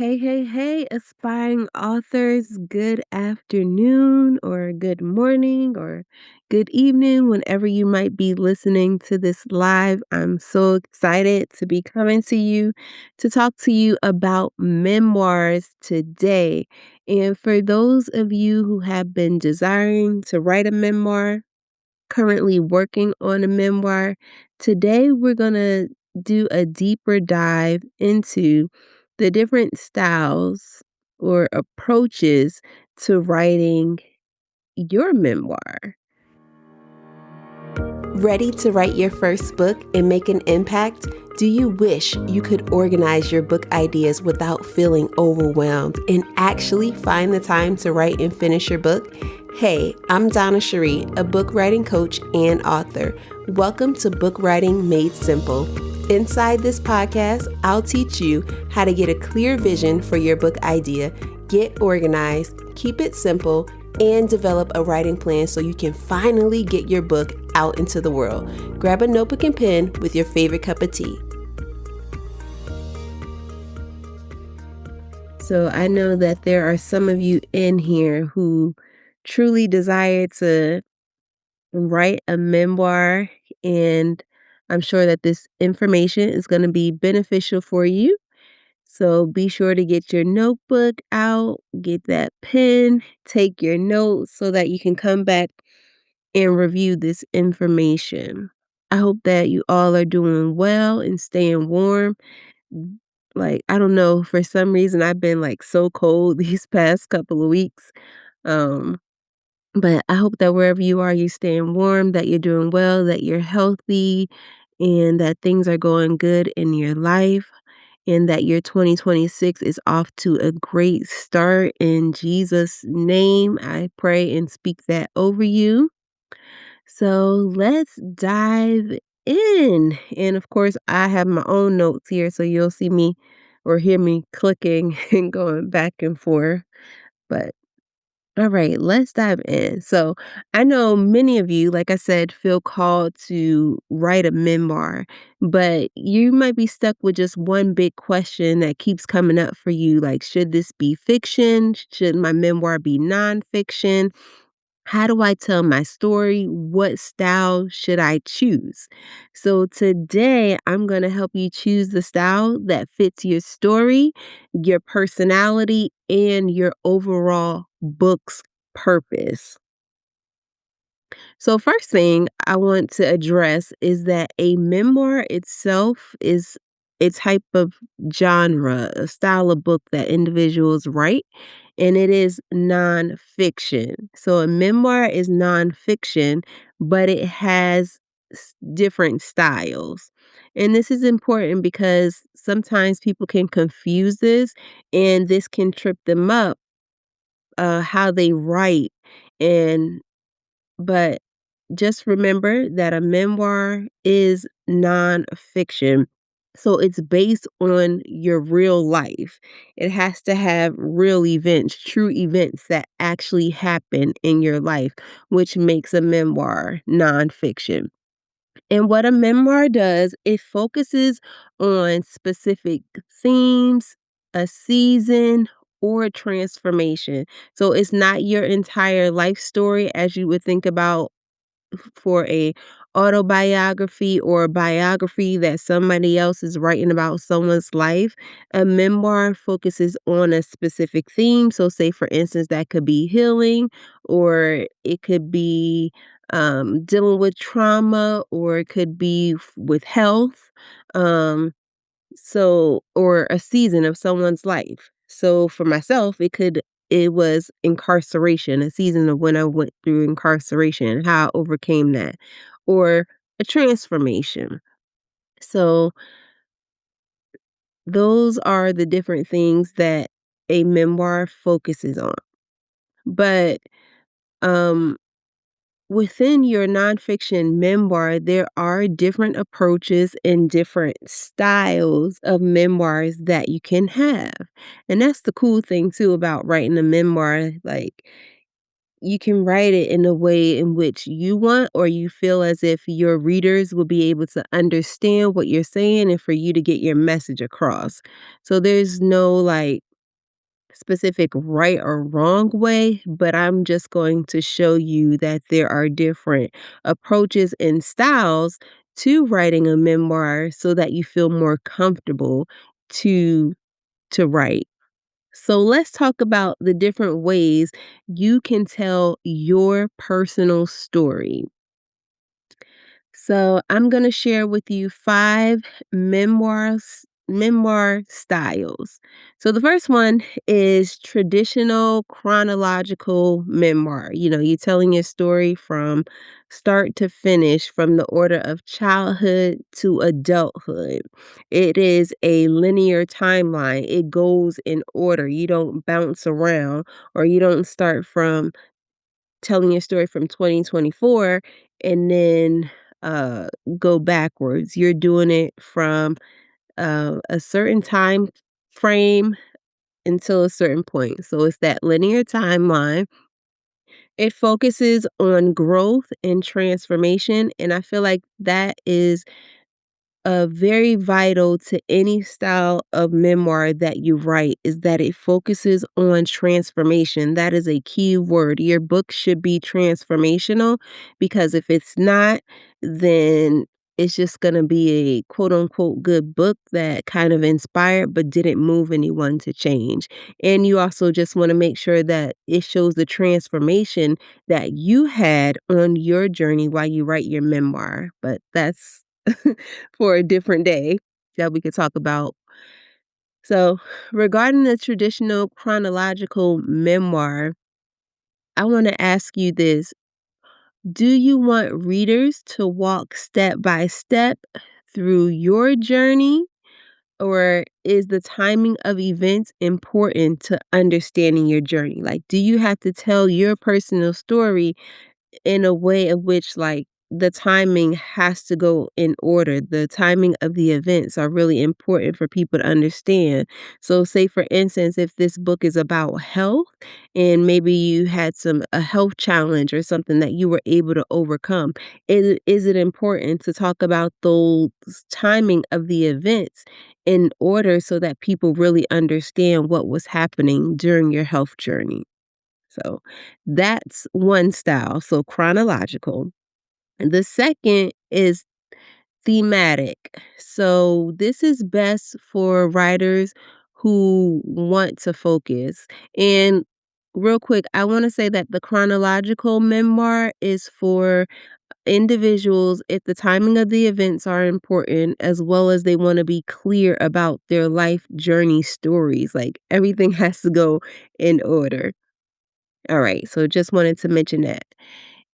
Hey, hey, hey, aspiring authors, good afternoon or good morning or good evening, whenever you might be listening to this live. I'm so excited to be coming to you to talk to you about memoirs today. And for those of you who have been desiring to write a memoir, currently working on a memoir. Today, we're going to do a deeper dive into the different styles or approaches to writing your memoir. Ready to write your first book and make an impact? Do you wish you could organize your book ideas without feeling overwhelmed and actually find the time to write and finish your book? Hey, I'm Donna Cherie, a book writing coach and author. Welcome to Book Writing Made Simple. Inside this podcast, I'll teach you how to get a clear vision for your book idea, get organized, keep it simple, and develop a writing plan so you can finally get your book out into the world. Grab a notebook and pen with your favorite cup of tea. So I know that there are some of you in here who truly desire to write a memoir, and I'm sure that this information is going to be beneficial for you. So be sure to get your notebook out, get that pen, take your notes so that you can come back and review this information. I hope that you all are doing well and staying warm. Like, I don't know, for some reason I've been like so cold these past couple of weeks. Um, but I hope that wherever you are, you're staying warm, that you're doing well, that you're healthy, and that things are going good in your life, and that your 2026 is off to a great start. In Jesus' name, I pray and speak that over you. So let's dive in. And of course, I have my own notes here, so you'll see me or hear me clicking and going back and forth. But all right, let's dive in. So I know many of you, like I said, feel called to write a memoir, but you might be stuck with just one big question that keeps coming up for you. Like, should this be fiction? Should my memoir be nonfiction? How do I tell my story? What style should I choose? So today I'm going to help you choose the style that fits your story, your personality, and your overall book's purpose. So first thing I want to address is that a memoir itself is a type of genre, a style of book that individuals write, and it is nonfiction. So a memoir is nonfiction, but it has different styles. And this is important because sometimes people can confuse this, and this can trip them up, how they write. And but just remember that a memoir is nonfiction. So it's based on your real life. It has to have real events, true events that actually happen in your life, which makes a memoir nonfiction. And what a memoir does, it focuses on specific themes, a season, or a transformation. So it's not your entire life story as you would think about for a autobiography or a biography that somebody else is writing about someone's life. A memoir focuses on a specific theme. So say for instance that could be healing, or it could be dealing with trauma, or it could be with health. um or a season of someone's life. So for myself, it was incarceration, a season of when I went through incarceration and how I overcame that, or a transformation. So those are the different things that a memoir focuses on. But um within your nonfiction memoir, there are different approaches and different styles of memoirs that you can have. And that's the cool thing too about writing a memoir. Like, you can write it in a way in which you want, or you feel as if your readers will be able to understand what you're saying and for you to get your message across. So there's no like specific right or wrong way, but I'm just going to show you that there are different approaches and styles to writing a memoir so that you feel more comfortable to write. So let's talk about the different ways you can tell your personal story. So I'm going to share with you 5 memoir styles. So the first one is traditional chronological memoir. You know, you're telling your story from start to finish, from the order of childhood to adulthood. It is a linear timeline. It goes in order. You don't bounce around, or you don't start from telling your story from 2024 and then uh go backwards. You're doing it from a certain time frame until a certain point. So it's that linear timeline. It focuses on growth and transformation, and I feel like that is very vital to any style of memoir that you write, is that it focuses on transformation. That is a key word. Your book should be transformational, because if it's not, then it's just going to be a quote unquote good book that kind of inspired but didn't move anyone to change. And you also just want to make sure that it shows the transformation that you had on your journey while you write your memoir. But that's for a different day that we could talk about. So, regarding the traditional chronological memoir, I want to ask you this. Do you want readers to walk step by step through your journey, or is the timing of events important to understanding your journey? Like, do you have to tell your personal story in a way of which, like, the timing has to go in order? The timing of the events are really important for people to understand. So say for instance, if this book is about health and maybe you had a health challenge or something that you were able to overcome, is it important to talk about those timing of the events in order so that people really understand what was happening during your health journey? So that's one style, so chronological. And the second is thematic. So this is best for writers who want to focus. And real quick, I want to say that the chronological memoir is for individuals if the timing of the events are important, as well as they want to be clear about their life journey stories. Like everything has to go in order. All right, so just wanted to mention that.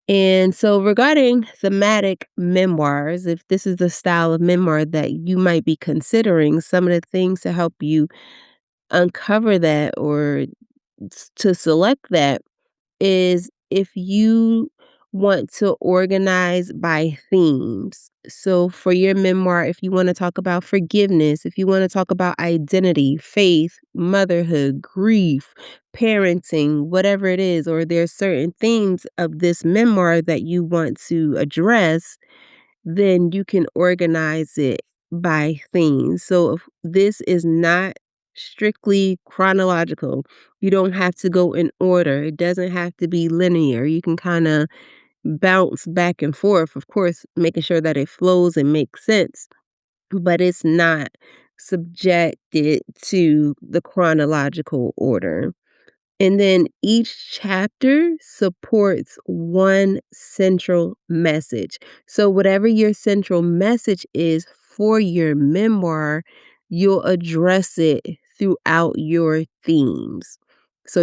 And so, regarding thematic memoirs, if this is the style of memoir that you might be considering, some of the things to help you uncover that or to select that is if you want to organize by themes. So, for your memoir, if you want to talk about forgiveness, if you want to talk about identity, faith, motherhood, grief, parenting, whatever it is, or there's certain themes of this memoir that you want to address, then you can organize it by theme. So if this is not strictly chronological, you don't have to go in order. It doesn't have to be linear. You can kind of bounce back and forth, of course, making sure that it flows and makes sense, but it's not subjected to the chronological order. And then each chapter supports one central message. So, whatever your central message is for your memoir, you'll address it throughout your themes. So,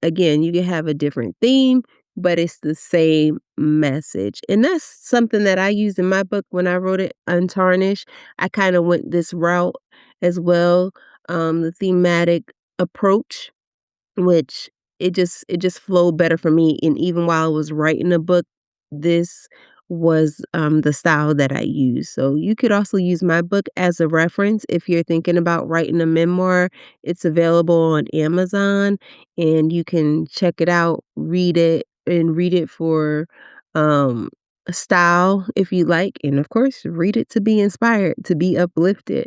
again, you can have a different theme, but it's the same message. And that's something that I used in my book when I wrote it, Untarnished. I kind of went this route as well, the thematic approach, which it just flowed better for me. And even while I was writing a book, this was the style that I used. So you could also use my book as a reference if you're thinking about writing a memoir. It's available on Amazon, and you can check it out, read it for um a style if you like, and of course read it to be inspired, to be uplifted.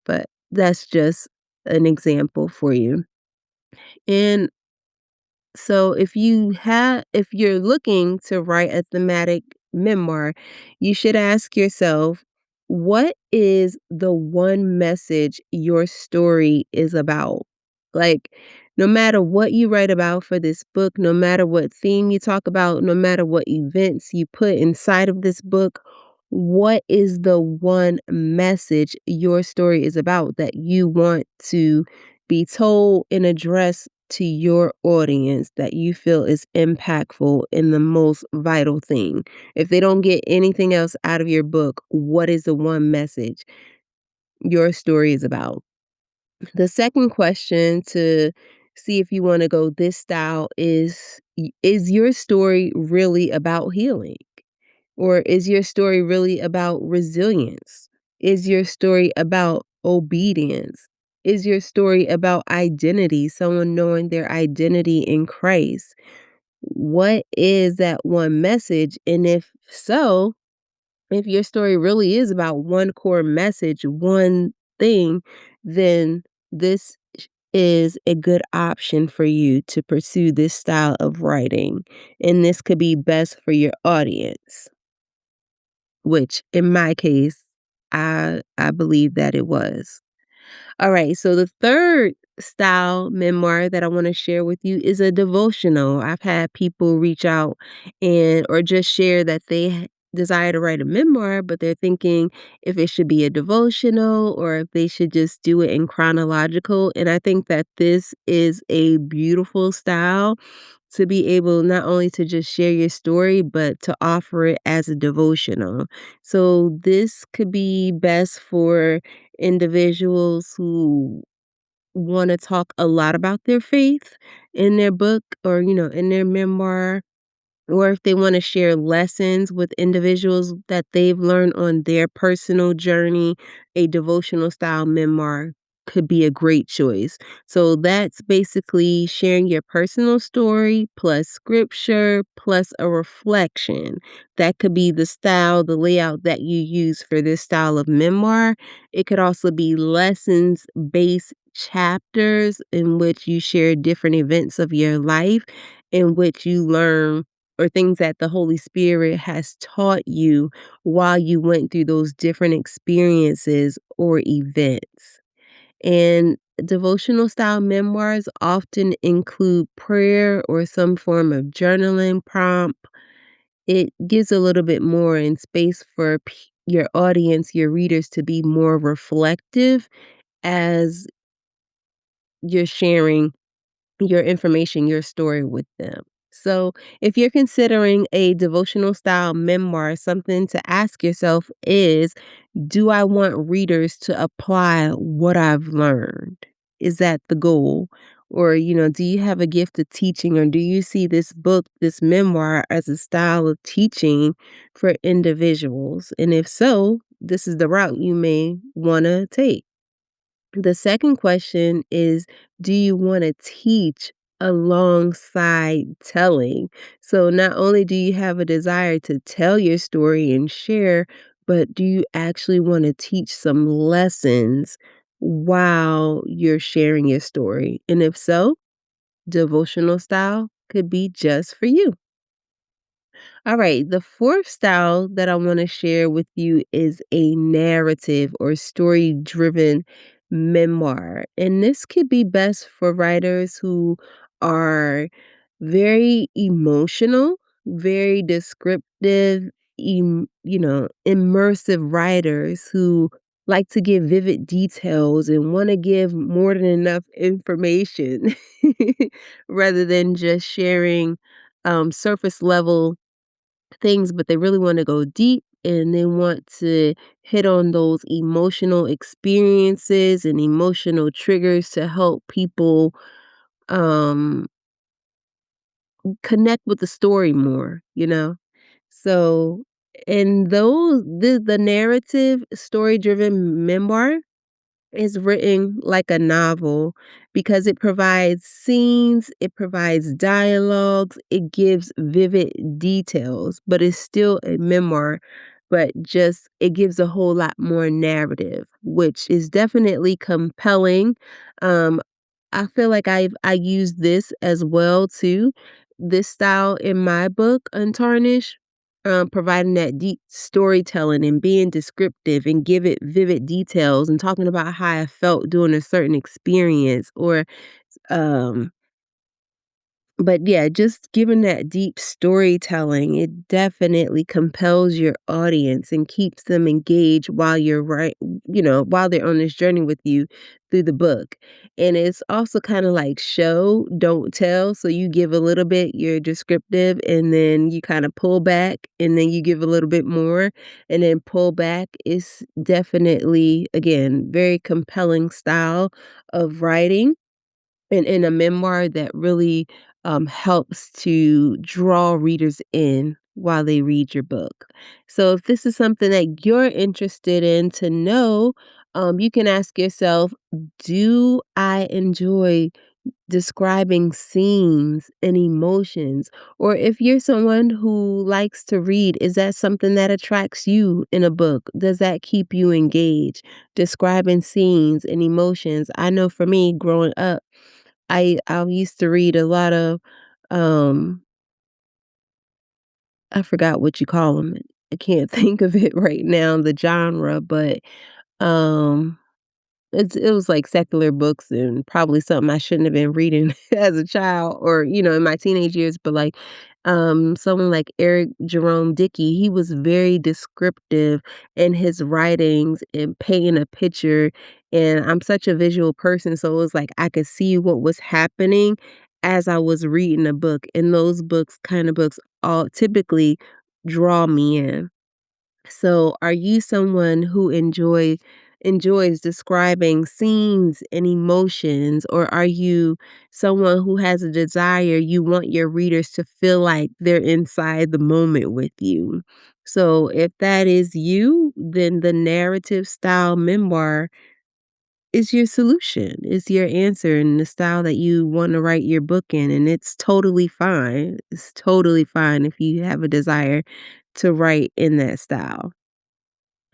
But that's just an example for you. And so if you're looking to write a thematic memoir, you should ask yourself, what is the one message your story is about? Like, no matter what you write about for this book, no matter what theme you talk about, no matter what events you put inside of this book, what is the one message your story is about that you want to be told and addressed to your audience that you feel is impactful and the most vital thing? If they don't get anything else out of your book, what is the one message your story is about? The second question to see if you want to go this style is your story really about healing? Or is your story really about resilience? Is your story about obedience? Is your story about identity, someone knowing their identity in Christ? What is that one message? And if so, if your story really is about one core message, one thing, then this is a good option for you to pursue this style of writing. And this could be best for your audience, which in my case, I believe that it was. All right, so the third style memoir that I want to share with you is a devotional. I've had people reach out and or just share that they desire to write a memoir, but they're thinking if it should be a devotional or if they should just do it in chronological. And I think that this is a beautiful style to be able not only to just share your story, but to offer it as a devotional. So this could be best for individuals who want to talk a lot about their faith in their book or, in their memoir, or if they want to share lessons with individuals that they've learned on their personal journey, a devotional style memoir could be a great choice. So that's basically sharing your personal story plus scripture plus a reflection. That could be the style, the layout that you use for this style of memoir. It could also be lessons based chapters in which you share different events of your life in which you learn or things that the Holy Spirit has taught you while you went through those different experiences or events. And devotional style memoirs often include prayer or some form of journaling prompt. It gives a little bit more in space for your audience, your readers to be more reflective as you're sharing your information, your story with them. So, if you're considering a devotional style memoir, something to ask yourself is, do I want readers to apply what I've learned? Is that the goal? Or, do you have a gift of teaching, or do you see this book, this memoir, as a style of teaching for individuals? And if so, this is the route you may want to take. The second question is, do you want to teach alongside telling? So not only do you have a desire to tell your story and share, but do you actually want to teach some lessons while you're sharing your story? And if so, devotional style could be just for you. All right, the fourth style that I want to share with you is a narrative or story driven memoir. And this could be best for writers who are very emotional, very descriptive, immersive writers who like to give vivid details and want to give more than enough information rather than just sharing surface level things, but they really wanna go deep and they want to hit on those emotional experiences and emotional triggers to help people, um, connect with the story more, you know? So, in those the narrative story-driven memoir is written like a novel because it provides scenes, it provides dialogues, it gives vivid details, but it's still a memoir, but just it gives a whole lot more narrative, which is definitely compelling. Um, I feel like I use this as well too, this style in my book, Untarnished, providing that deep storytelling and being descriptive and give it vivid details and talking about how I felt during a certain experience or, um but yeah, just giving that deep storytelling, it definitely compels your audience and keeps them engaged while you're while they're on this journey with you through the book. And it's also kind of like show, don't tell. So you give a little bit, you're descriptive, and then you kind of pull back, and then you give a little bit more, and then pull back. It's definitely, again, very compelling style of writing and in a memoir that really, helps to draw readers in while they read your book. So if this is something that you're interested in to know, you can ask yourself, "Do I enjoy describing scenes and emotions?" Or if you're someone who likes to read, is that something that attracts you in a book? Does that keep you engaged? Describing scenes and emotions. I know for me growing up, I used to read a lot of, um, I forgot what you call them. I can't think of it right now, the genre, but, um it was like secular books and probably something I shouldn't have been reading as a child or, in my teenage years, but, like, someone like Eric Jerome Dickey, he was very descriptive in his writings and painting a picture, and I'm such a visual person, so it was like I could see what was happening as I was reading a book, and those books all typically draw me in. So, are you someone who enjoys describing scenes and emotions, or are you someone who has a desire you want your readers to feel like they're inside the moment with you? So, if that is you, then the narrative style memoir is your solution, is your answer in the style that you want to write your book in, and it's totally fine. It's totally fine if you have a desire to write in that style.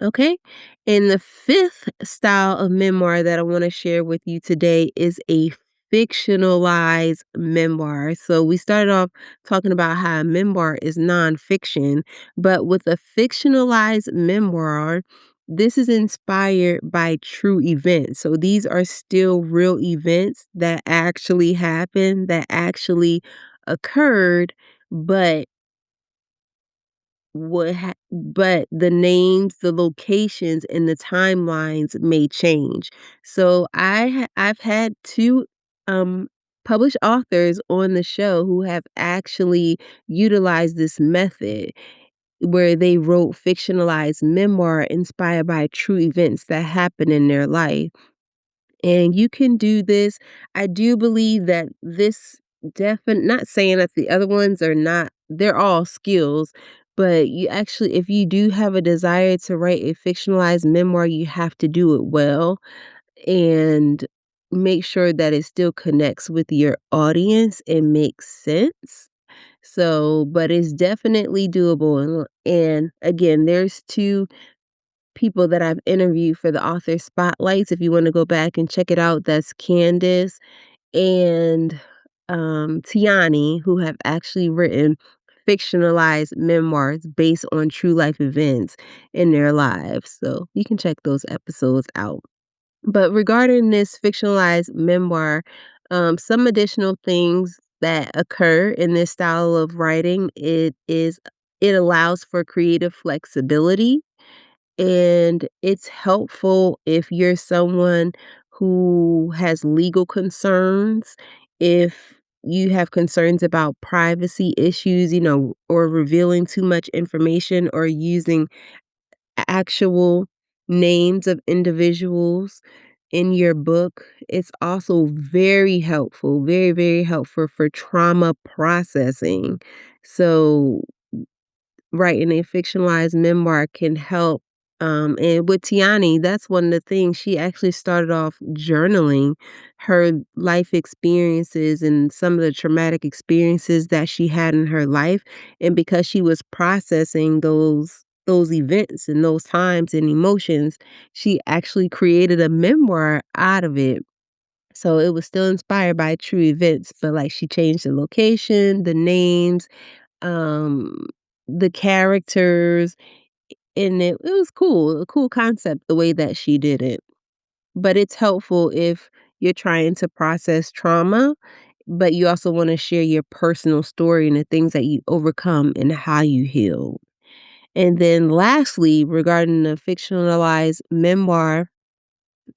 Okay. And the fifth style of memoir that I want to share with you today is a fictionalized memoir. So we started off talking about how a memoir is nonfiction, but with a fictionalized memoir, this is inspired by true events. So these are still real events that actually happened, that actually occurred, but but the names, the locations, and the timelines may change. So I've had 2, um, published authors on the show who have actually utilized this method where they wrote fictionalized memoir inspired by true events that happened in their life. And you can do this. I do believe that this not saying that the other ones are not, they're all skills, but you actually, if you do have a desire to write a fictionalized memoir, you have to do it well and make sure that it still connects with your audience and makes sense. So, but it's definitely doable. And again, there's two people that I've interviewed for the author spotlights. If you wanna go back and check it out, that's Candace and, Tiani, who have actually written fictionalized memoirs based on true life events in their lives, so you can check those episodes out. But regarding this fictionalized memoir, some additional things that occur in this style of writing, it allows for creative flexibility and it's helpful if you're someone who has legal concerns, if you have concerns about privacy issues, or revealing too much information or using actual names of individuals in your book. It's also very helpful, very, very helpful for trauma processing. So writing a fictionalized memoir can help. And with Tiani, that's one of the things she actually started off journaling her life experiences and some of the traumatic experiences that she had in her life. And because she was processing those events and those times and emotions, she actually created a memoir out of it. So it was still inspired by true events, but, like, she changed the location, the names, um, the characters, and it was cool, a cool concept the way that she did it. But it's helpful if you're trying to process trauma, but you also wanna share your personal story and the things that you overcome and how you heal. And then lastly, regarding the fictionalized memoir,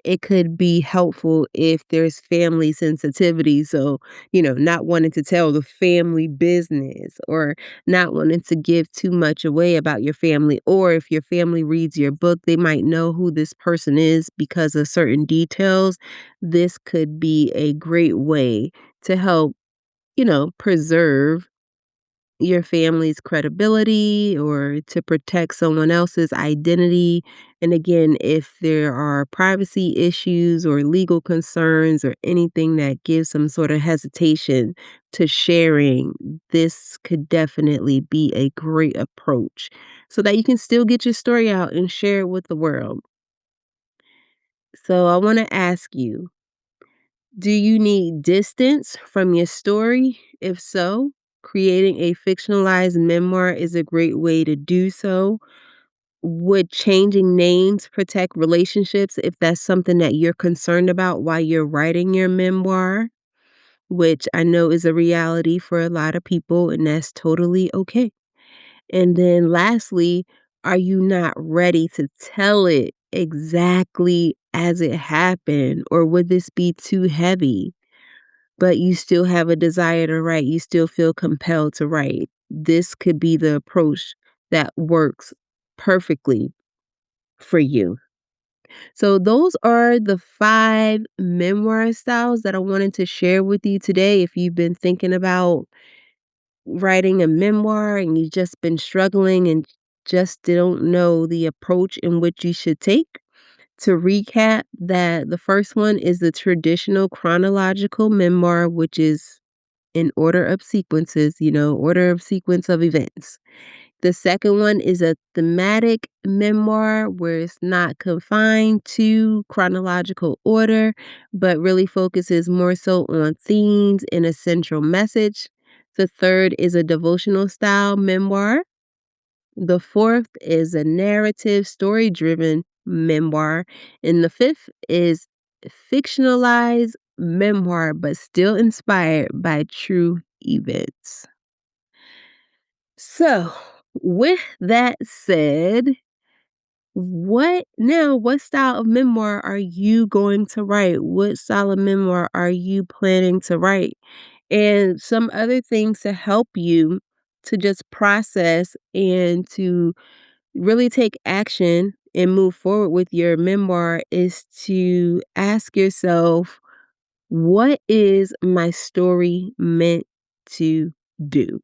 it could be helpful if there's family sensitivity. So, not wanting to tell the family business or not wanting to give too much away about your family. Or if your family reads your book, they might know who this person is because of certain details. This could be a great way to help, preserve your family's credibility or to protect someone else's identity. And again, if there are privacy issues or legal concerns or anything that gives some sort of hesitation to sharing, this could definitely be a great approach so that you can still get your story out and share it with the world. So I want to ask you, do you need distance from your story? If so, creating a fictionalized memoir is a great way to do so. Would changing names protect relationships if that's something that you're concerned about while you're writing your memoir? Which I know is a reality for a lot of people, and that's totally okay. And then lastly, are you not ready to tell it exactly as it happened, or would this be too heavy? But you still have a desire to write, you still feel compelled to write. This could be the approach that works perfectly for you. So those are the 5 memoir styles that I wanted to share with you today. If you've been thinking about writing a memoir and you've just been struggling and just don't know the approach in which you should take. To recap, that the first one is the traditional chronological memoir, which is in order of sequences, order of sequence of events. The second one is a thematic memoir where it's not confined to chronological order, but really focuses more so on themes and a central message. The third is a devotional style memoir. The fourth is a narrative, story driven memoir. And the fifth is fictionalized memoir, but still inspired by true events. So, with that said, what style of memoir are you going to write? What style of memoir are you planning to write? And some other things to help you to just process and to really take action and move forward with your memoir is to ask yourself, what is my story meant to do?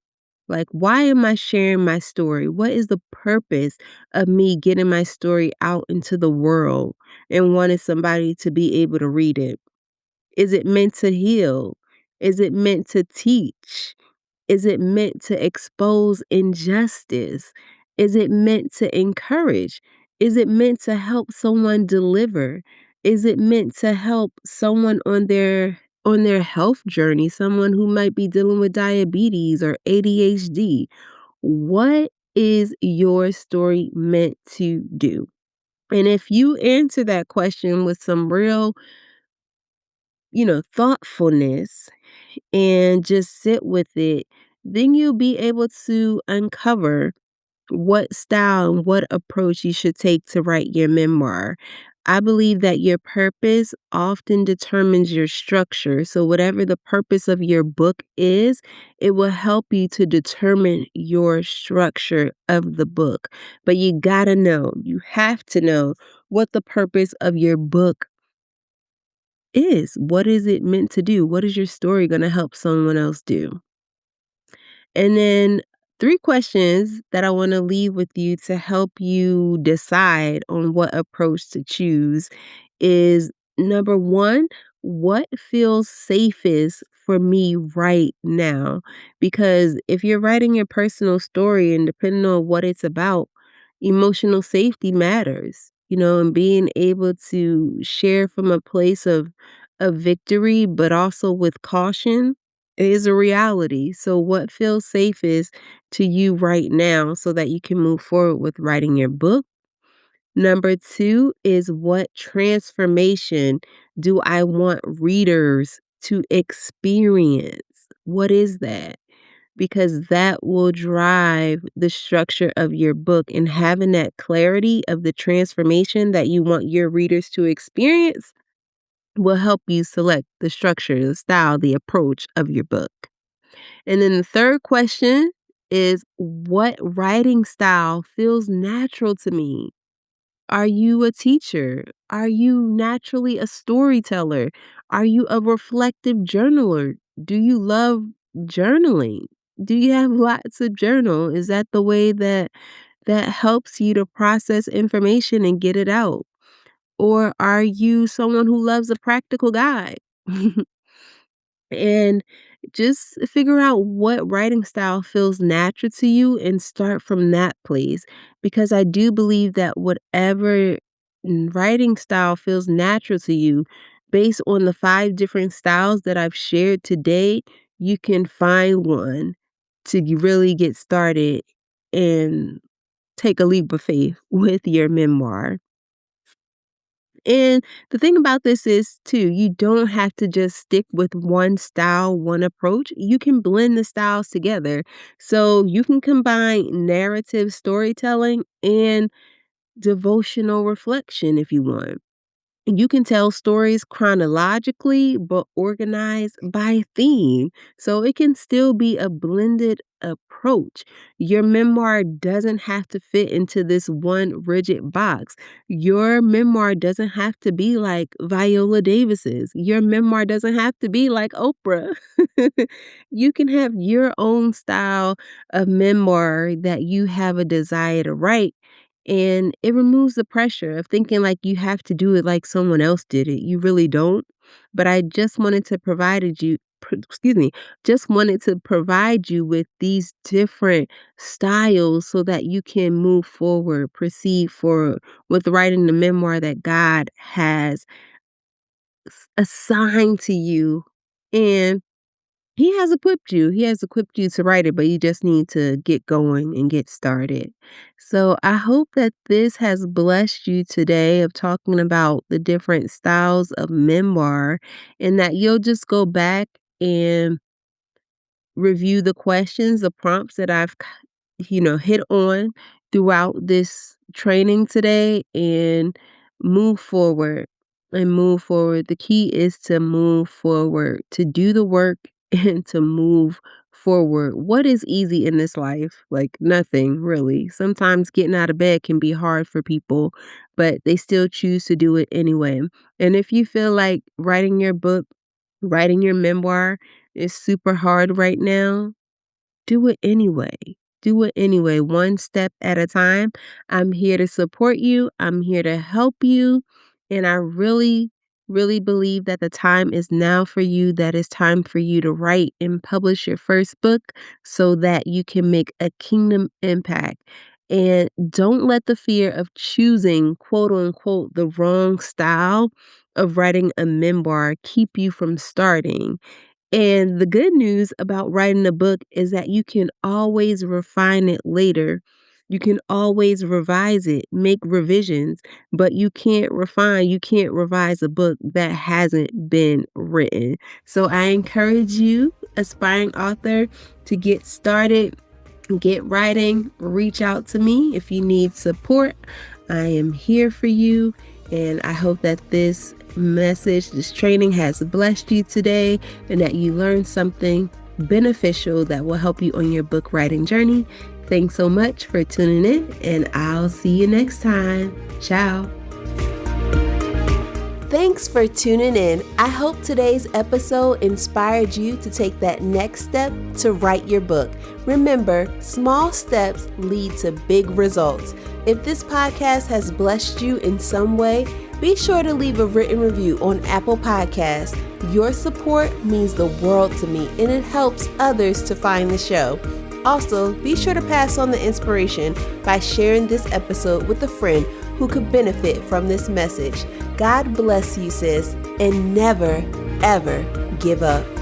Like, why am I sharing my story? What is the purpose of me getting my story out into the world and wanting somebody to be able to read it? Is it meant to heal? Is it meant to teach? Is it meant to expose injustice? Is it meant to encourage? Is it meant to help someone deliver? Is it meant to help someone on their health journey, someone who might be dealing with diabetes or ADHD? What is your story meant to do? And if you answer that question with some real, thoughtfulness and just sit with it, then you'll be able to uncover what style and what approach you should take to write your memoir. I believe that your purpose often determines your structure. So, whatever the purpose of your book is, it will help you to determine your structure of the book. But you have to know what the purpose of your book is. What is it meant to do? What is your story going to help someone else do? And then 3 questions that I wanna leave with you to help you decide on what approach to choose is, number 1, what feels safest for me right now? Because if you're writing your personal story and depending on what it's about, emotional safety matters, and being able to share from a place of a victory, but also with caution is a reality. So, what feels safest to you right now so that you can move forward with writing your book? Number two is what transformation do I want readers to experience? What is that? Because that will drive the structure of your book, and having that clarity of the transformation that you want your readers to experience will help you select the structure, the style, the approach of your book. And then the third question is what writing style feels natural to me? Are you a teacher? Are you naturally a storyteller? Are you a reflective journaler? Do you love journaling? Do you have lots of journal? Is that the way that helps you to process information and get it out? Or are you someone who loves a practical guide? And just figure out what writing style feels natural to you and start from that place. Because I do believe that whatever writing style feels natural to you, based on the 5 different styles that I've shared today, you can find one to really get started and take a leap of faith with your memoir. And the thing about this is too, you don't have to just stick with one style, one approach. You can blend the styles together. So you can combine narrative storytelling and devotional reflection if you want. You can tell stories chronologically, but organized by theme. So it can still be a blended approach. Your memoir doesn't have to fit into this one rigid box. Your memoir doesn't have to be like Viola Davis's. Your memoir doesn't have to be like Oprah. You can have your own style of memoir that you have a desire to write, and it removes the pressure of thinking like you have to do it like someone else did it. You really don't. But I just wanted to excuse me, just wanted to provide you with these different styles so that you can move forward, proceed forward with writing the memoir that God has assigned to you. And he has equipped you. He has equipped you to write it, but you just need to get going and get started. So I hope that this has blessed you today of talking about the different styles of memoir, and that you'll just go back and review the questions, the prompts that I've hit on throughout this training today, and move forward move forward. The key is to move forward, to do the work and to move forward. What is easy in this life? Like nothing really. Sometimes getting out of bed can be hard for people, but they still choose to do it anyway. And if you feel like writing your book, writing your memoir is super hard right now, do it anyway. Do it anyway, one step at a time. I'm here to support you. I'm here to help you. And I really, really believe that the time is now for you, that it's time for you to write and publish your first book so that you can make a kingdom impact. And don't let the fear of choosing, quote unquote, the wrong style of writing a memoir keep you from starting. And the good news about writing a book is that you can always refine it later. You can always revise it, make revisions, but you can't revise a book that hasn't been written. So I encourage you, aspiring author, to get started, get writing, reach out to me if you need support. I am here for you, and I hope that this message, this training has blessed you today and that you learned something beneficial that will help you on your book writing journey. Thanks so much for tuning in, and I'll see you next time. Ciao. Thanks for tuning in. I hope today's episode inspired you to take that next step to write your book. Remember, small steps lead to big results. If this podcast has blessed you in some way, be sure to leave a written review on Apple Podcasts. Your support means the world to me, and it helps others to find the show. Also, be sure to pass on the inspiration by sharing this episode with a friend who could benefit from this message. God bless you, sis, and never, ever give up.